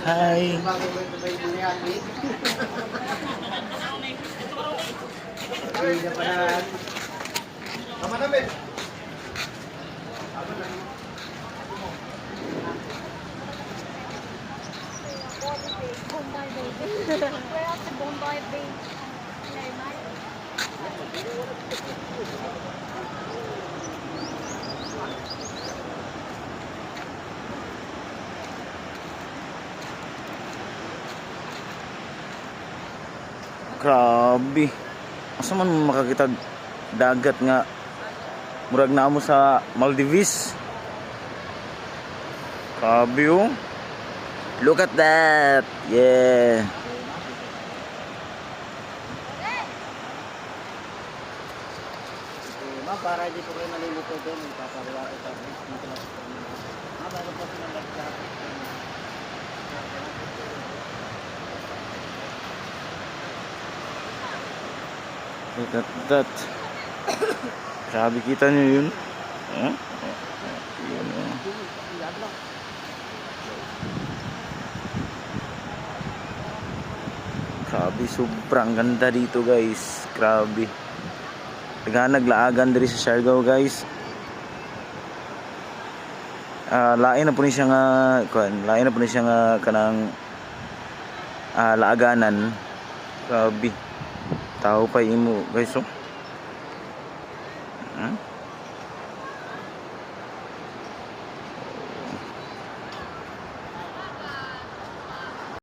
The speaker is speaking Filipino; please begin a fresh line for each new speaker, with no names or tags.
Hi.
Bombay baby. Where are the Bombay baby?
Grabe. Asa man makakita dagat nga murag na mo sa Maldives. Grabe oh. Look at that. Yeah.
Para hindi po kayo malilito doon, papagawa ito dito lang. Bago po pinagdagdag.
Look at that. Grabe, kita nyo yun. Huh? Yun, oh. Grabe, sobrang ganda dito guys. Grabe. Naglaagan diri sa Siargao guys. Lain na po ni siya nga lain na po ni siya nga kanang laaganan. Grabe. Tao pa imo guys oh.